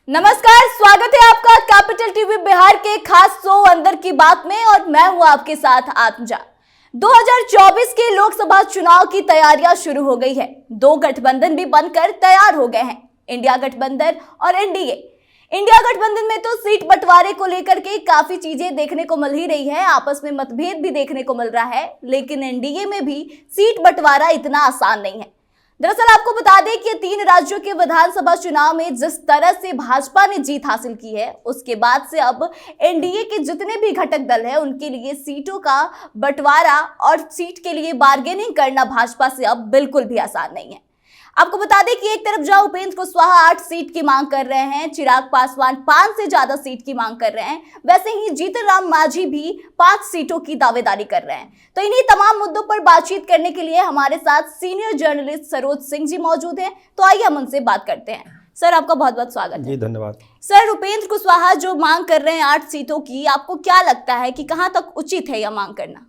नमस्कार, स्वागत है आपका कैपिटल टीवी बिहार के खास शो अंदर की बात में और मैं हूं आपके साथ आत्मजा। 2024 के लोकसभा चुनाव की तैयारियां शुरू हो गई है। दो गठबंधन भी बनकर तैयार हो गए हैं, इंडिया गठबंधन और एनडीए। इंडिया गठबंधन में तो सीट बंटवारे को लेकर के काफी चीजें देखने को मिल ही रही है, आपस में मतभेद भी देखने को मिल रहा है, लेकिन एनडीए में भी सीट बंटवारा इतना आसान नहीं है। दरअसल आपको बता दें कि 3 राज्यों के विधानसभा चुनाव में जिस तरह से भाजपा ने जीत हासिल की है, उसके बाद से अब एनडीए के जितने भी घटक दल हैं उनके लिए सीटों का बंटवारा और सीट के लिए बार्गेनिंग करना भाजपा से अब बिल्कुल भी आसान नहीं है। आपको बता दें कि एक तरफ जहां उपेंद्र कुशवाहा 8 सीट की मांग कर रहे हैं, चिराग पासवान 5 से ज्यादा सीट की मांग कर रहे हैं, वैसे ही जीतन राम मांझी भी 5 सीटों की दावेदारी कर रहे हैं। तो इन्हीं तमाम मुद्दों पर बातचीत करने के लिए हमारे साथ सीनियर जर्नलिस्ट सरोज सिंह जी मौजूद हैं। तो आइए हम उनसे बात करते हैं। सर, आपका बहुत बहुत स्वागत है। जी धन्यवाद। सर, उपेंद्र कुशवाहा जो मांग कर रहे हैं 8 सीटों की, आपको क्या लगता है कि कहां तक उचित है यह मांग करना?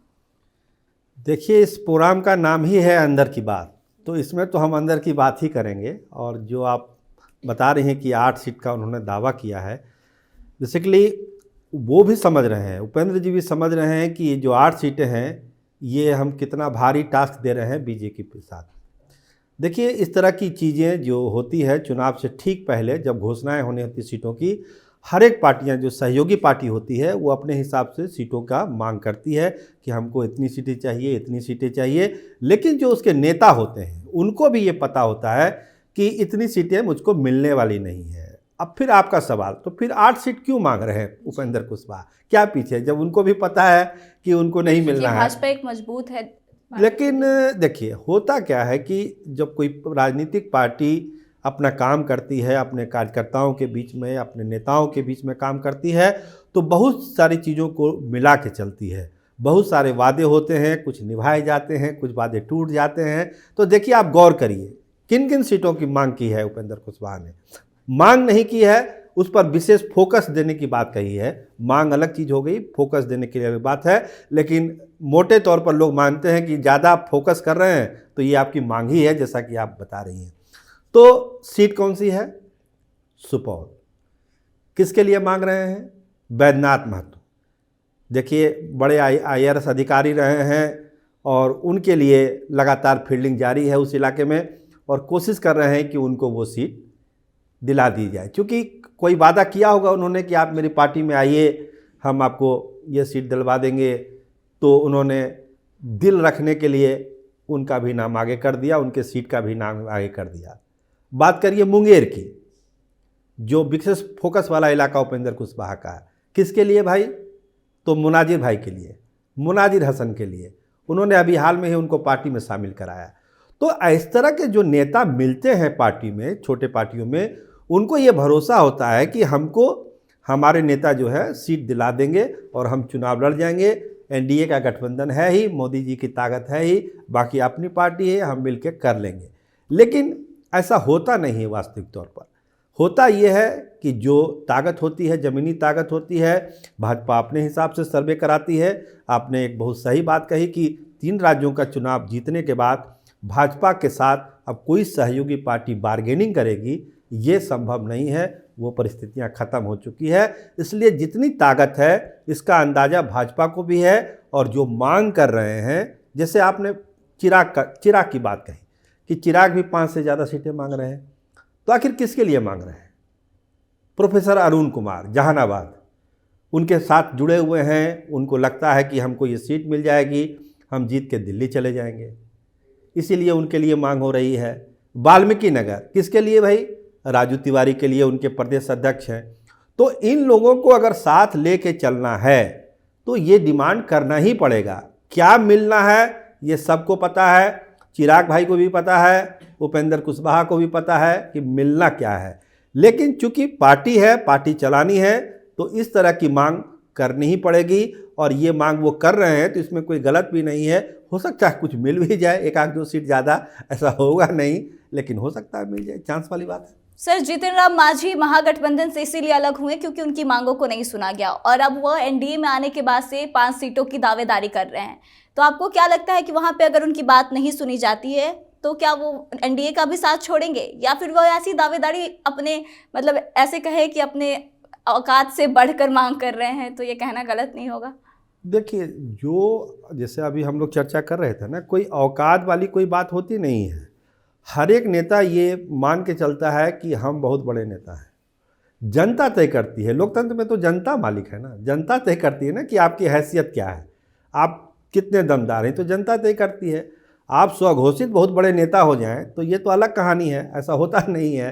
देखिए, इस प्रोग्राम का नाम ही है अंदर की बात, तो इसमें तो हम अंदर की बात ही करेंगे। और जो आप बता रहे हैं कि 8 सीट का उन्होंने दावा किया है, बेसिकली वो भी समझ रहे हैं, उपेंद्र जी भी समझ रहे हैं कि ये जो 8 सीटें हैं ये हम कितना भारी टास्क दे रहे हैं बीजेपी के साथ। देखिए, इस तरह की चीज़ें जो होती है चुनाव से ठीक पहले जब घोषणाएं होनी होती सीटों की, हर एक पार्टियां जो सहयोगी पार्टी होती है वो अपने हिसाब से सीटों का मांग करती है कि हमको इतनी सीटें चाहिए, इतनी सीटें चाहिए। लेकिन जो उसके नेता होते हैं उनको भी ये पता होता है कि इतनी सीटें मुझको मिलने वाली नहीं है। अब फिर आपका सवाल, तो फिर 8 सीट क्यों मांग रहे हैं उपेंद्र कुशवाहा? क्या पीछे, जब उनको भी पता है कि उनको नहीं मिलना है। भाजपा एक मजबूत है, लेकिन देखिए, होता क्या है कि जब कोई राजनीतिक पार्टी अपना काम करती है, अपने कार्यकर्ताओं के बीच में, अपने नेताओं के बीच में काम करती है, तो बहुत सारी चीज़ों को मिला के चलती है। बहुत सारे वादे होते हैं, कुछ निभाए जाते हैं, कुछ वादे टूट जाते हैं। तो देखिए, आप गौर करिए किन किन सीटों की मांग की है उपेंद्र कुशवाहा ने। मांग नहीं की है, उस पर विशेष फोकस देने की बात कही है। मांग अलग चीज़ हो गई, फोकस देने की अलग बात है। लेकिन मोटे तौर पर लोग मानते हैं कि ज़्यादा फोकस कर रहे हैं तो ये आपकी मांग ही है, जैसा कि आप बता रही हैं। तो सीट कौन सी है? सुपौल। किसके लिए मांग रहे हैं? बैद्यनाथ महतो। देखिए, बड़े IAS अधिकारी रहे हैं और उनके लिए लगातार फील्डिंग जारी है उस इलाके में, और कोशिश कर रहे हैं कि उनको वो सीट दिला दी जाए। क्योंकि कोई वादा किया होगा उन्होंने कि आप मेरी पार्टी में आइए, हम आपको ये सीट दिलवा देंगे, तो उन्होंने दिल रखने के लिए उनका भी नाम आगे कर दिया, उनके सीट का भी नाम आगे कर दिया। बात करिए मुंगेर की, जो विशेष फोकस वाला इलाका उपेंद्र कुशवाहा का है। किसके लिए भाई? तो मुनाजिर भाई के लिए, मुनाजिर हसन के लिए। उन्होंने अभी हाल में ही उनको पार्टी में शामिल कराया। तो इस तरह के जो नेता मिलते हैं पार्टी में, छोटे पार्टियों में, उनको ये भरोसा होता है कि हमको हमारे नेता जो है सीट दिला देंगे और हम चुनाव लड़ जाएंगे। एनडीए का गठबंधन है ही, मोदी जी की ताकत है ही, बाकी अपनी पार्टी है, हम मिल के कर लेंगे। लेकिन ऐसा होता नहीं है वास्तविक तौर पर। होता यह है कि जो ताकत होती है, ज़मीनी ताकत होती है, भाजपा अपने हिसाब से सर्वे कराती है। आपने एक बहुत सही बात कही कि 3 राज्यों का चुनाव जीतने के बाद भाजपा के साथ अब कोई सहयोगी पार्टी बार्गेनिंग करेगी, ये संभव नहीं है। वो परिस्थितियां खत्म हो चुकी है। इसलिए जितनी ताकत है इसका अंदाज़ा भाजपा को भी है। और जो मांग कर रहे हैं, जैसे आपने चिराग की बात कही कि चिराग भी 5 से ज़्यादा सीटें मांग रहे हैं, तो आखिर किसके लिए मांग रहे हैं? प्रोफेसर अरुण कुमार जहानाबाद उनके साथ जुड़े हुए हैं। उनको लगता है कि हमको ये सीट मिल जाएगी, हम जीत के दिल्ली चले जाएंगे, इसीलिए उनके लिए मांग हो रही है। वाल्मीकि नगर किसके लिए भाई? राजू तिवारी के लिए, उनके प्रदेश अध्यक्ष हैं। तो इन लोगों को अगर साथ लेके चलना है तो ये डिमांड करना ही पड़ेगा। क्या मिलना है ये सबको पता है, चिराग भाई को भी पता है, उपेंद्र कुशवाहा को भी पता है कि मिलना क्या है। लेकिन चूंकि पार्टी है, पार्टी चलानी है, तो इस तरह की मांग करनी ही पड़ेगी। और ये मांग वो कर रहे हैं तो इसमें कोई गलत भी नहीं है। हो सकता है कुछ मिल भी जाए, 1-2 सीट ज़्यादा, ऐसा होगा नहीं, लेकिन हो सकता है मिल जाए, चांस वाली बात है। सर, जीतन राम मांझी महागठबंधन से इसीलिए अलग हुए क्योंकि उनकी मांगों को नहीं सुना गया, और अब वह एनडीए में आने के बाद से 5 सीटों की दावेदारी कर रहे हैं। तो आपको क्या लगता है कि वहां पे अगर उनकी बात नहीं सुनी जाती है तो क्या वो एनडीए का भी साथ छोड़ेंगे, या फिर वो ऐसी दावेदारी अपने मतलब ऐसे कहे कि अपने औकात से बढ़कर मांग कर रहे हैं, तो ये कहना गलत नहीं होगा? देखिए, जो जैसे अभी हम लोग चर्चा कर रहे थे ना, कोई औकात वाली कोई बात होती नहीं है। हर एक नेता ये मान के चलता है कि हम बहुत बड़े नेता हैं। जनता तय करती है, लोकतंत्र में तो जनता मालिक है ना, जनता तय करती है ना कि आपकी हैसियत क्या है, आप कितने दमदार हैं, तो जनता तय करती है। आप स्वघोषित बहुत बड़े नेता हो जाएं तो ये तो अलग कहानी है, ऐसा होता नहीं है।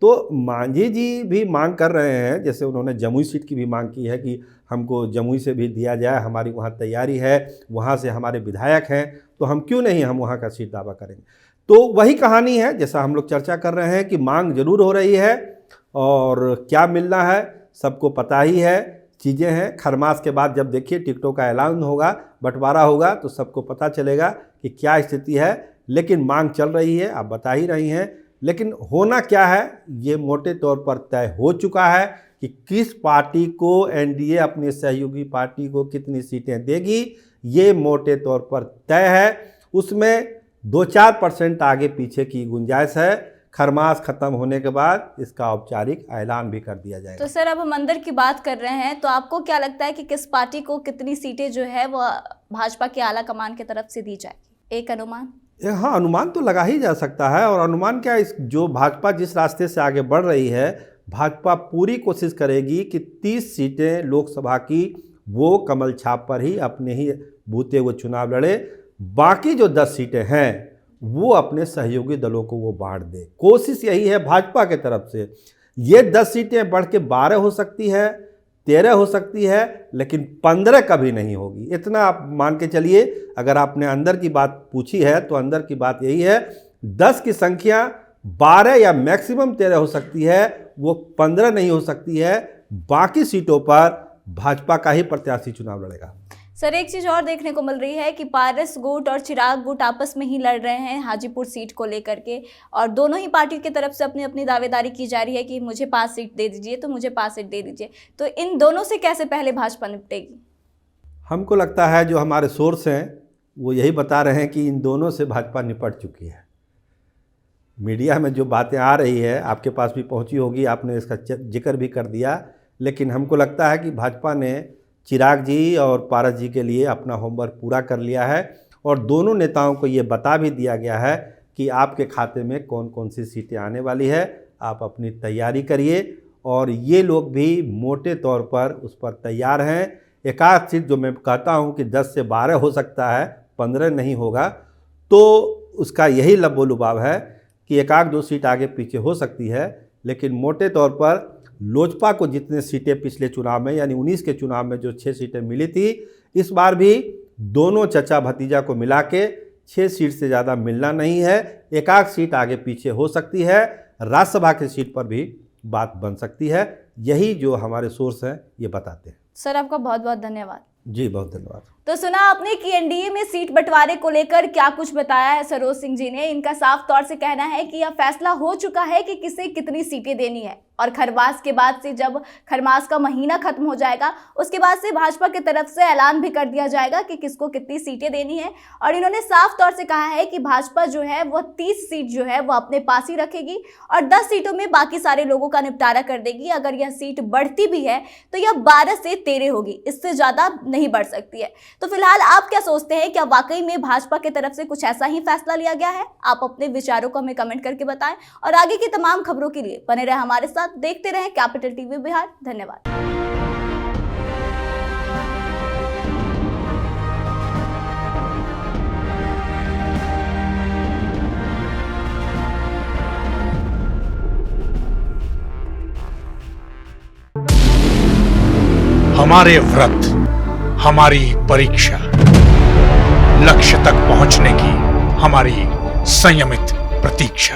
तो मांझी जी भी मांग कर रहे हैं, जैसे उन्होंने जमुई सीट की भी मांग की है कि हमको जमुई से भी दिया जाए, हमारी वहाँ तैयारी है, वहाँ से हमारे विधायक हैं, तो हम क्यों नहीं हम वहाँ का सीट दावा करेंगे। तो वही कहानी है जैसा हम लोग चर्चा कर रहे हैं कि मांग जरूर हो रही है, और क्या मिलना है सबको पता ही है, चीज़ें हैं। खरमास के बाद जब देखिए टिकटों का ऐलान होगा, बंटवारा होगा, तो सबको पता चलेगा कि क्या स्थिति है। लेकिन मांग चल रही है, आप बता ही रही हैं। लेकिन होना क्या है ये मोटे तौर पर तय हो चुका है कि किस पार्टी को एनडीए अपनी सहयोगी पार्टी को कितनी सीटें देगी, ये मोटे तौर पर तय है। उसमें 2-4% आगे पीछे की गुंजाइश है। खरमास खत्म होने के बाद इसका औपचारिक ऐलान भी कर दिया जाएगा। तो सर, अब हम अंदर की बात कर रहे हैं, तो आपको क्या लगता है कि किस पार्टी को कितनी सीटें जो है वो भाजपा की आला कमान की तरफ से दी जाएगी? एक अनुमान? हाँ, अनुमान तो लगा ही जा सकता है। और अनुमान क्या, इस जो भाजपा जिस रास्ते से आगे बढ़ रही है, भाजपा पूरी कोशिश करेगी कि 30 सीटें लोकसभा की वो कमल छाप पर ही अपने ही बूते हुए चुनाव लड़े। बाकी जो 10 सीटें हैं वो अपने सहयोगी दलों को वो बांट दे। कोशिश यही है भाजपा के तरफ से। ये 10 सीटें बढ़ के 12 हो सकती है, 13 हो सकती है, लेकिन 15 कभी नहीं होगी। इतना आप मान के चलिए। अगर आपने अंदर की बात पूछी है तो अंदर की बात यही है, 10 की संख्या 12 या मैक्सिमम 13 हो सकती है, वो 15 नहीं हो सकती है। बाकी सीटों पर भाजपा का ही प्रत्याशी चुनाव लड़ेगा। सर, एक चीज और देखने को मिल रही है कि पारस गुट और चिराग गुट आपस में ही लड़ रहे हैं हाजीपुर सीट को लेकर के, और दोनों ही पार्टी की तरफ से अपनी अपनी दावेदारी की जा रही है कि मुझे 5 सीट दे दीजिए, तो मुझे 5 सीट दे दीजिए। तो इन दोनों से कैसे पहले भाजपा निपटेगी? हमको लगता है जो हमारे सोर्स हैं वो यही बता रहे हैं कि इन दोनों से भाजपा निपट चुकी है। मीडिया में जो बातें आ रही है आपके पास भी पहुंची होगी, आपने इसका जिक्र भी कर दिया। लेकिन हमको लगता है कि भाजपा ने चिराग जी और पारस जी के लिए अपना होमवर्क पूरा कर लिया है, और दोनों नेताओं को ये बता भी दिया गया है कि आपके खाते में कौन कौन सी सीटें आने वाली है, आप अपनी तैयारी करिए। और ये लोग भी मोटे तौर पर उस पर तैयार हैं। एक आध सीट जो मैं कहता हूँ कि 10 से 12 हो सकता है, 15 नहीं होगा, तो उसका यही लबो-लुबाव है कि एक आध 2 सीट आगे पीछे हो सकती है। लेकिन मोटे तौर पर लोजपा को जितने सीटें पिछले चुनाव में यानी 19 के चुनाव में जो 6 सीटें मिली थी, इस बार भी दोनों चचा भतीजा को मिला के 6 सीट से ज़्यादा मिलना नहीं है। एक आध सीट आगे पीछे हो सकती है। राज्यसभा की सीट पर भी बात बन सकती है। यही जो हमारे सोर्स हैं ये बताते हैं। सर, आपका बहुत बहुत धन्यवाद। जी, बहुत धन्यवाद। तो सुना आपने कि एनडीए में सीट बंटवारे को लेकर क्या कुछ बताया है सरोज सिंह जी ने। इनका साफ तौर से कहना है कि यह फैसला हो चुका है कि किसे कितनी सीटें देनी है, और खरमास के बाद से, जब खरमास का महीना खत्म हो जाएगा, उसके बाद से भाजपा की तरफ से ऐलान भी कर दिया जाएगा कि किसको कितनी सीटें देनी है। और इन्होंने साफ तौर से कहा है कि भाजपा जो है वो 30 सीट जो है वो अपने पास ही रखेगी, और 10 सीटों में बाकी सारे लोगों का निपटारा कर देगी। अगर यह सीट बढ़ती भी है तो यह 12 से 13 होगी, इससे ज्यादा नहीं बढ़ सकती है। तो फिलहाल आप क्या सोचते हैं, क्या वाकई में भाजपा की तरफ से कुछ ऐसा ही फैसला लिया गया है? आप अपने विचारों को हमें कमेंट करके बताएं, और आगे की तमाम खबरों के लिए बने रहे हमारे साथ, देखते रहें कैपिटल टीवी बिहार। धन्यवाद। हमारे व्रत, हमारी परीक्षा, लक्ष्य तक पहुंचने की हमारी संयमित प्रतीक्षा।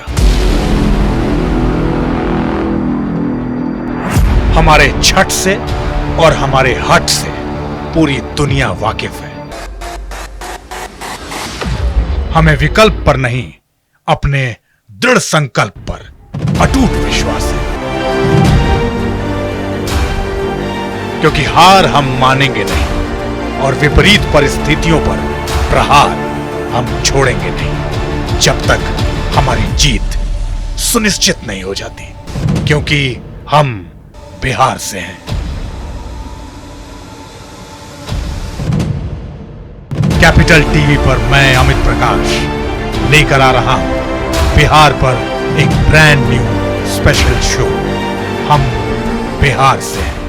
हमारे छठ से और हमारे हठ से पूरी दुनिया वाकिफ है। हमें विकल्प पर नहीं, अपने दृढ़ संकल्प पर अटूट विश्वास है, क्योंकि हार हम मानेंगे नहीं और विपरीत परिस्थितियों पर प्रहार हम छोड़ेंगे नहीं। जब तक हमारी जीत सुनिश्चित नहीं हो जाती, क्योंकि हम बिहार से हैं। कैपिटल टीवी पर मैं अमित प्रकाश लेकर आ रहा हूं बिहार पर एक ब्रांड न्यू स्पेशल शो। हम बिहार से हैं।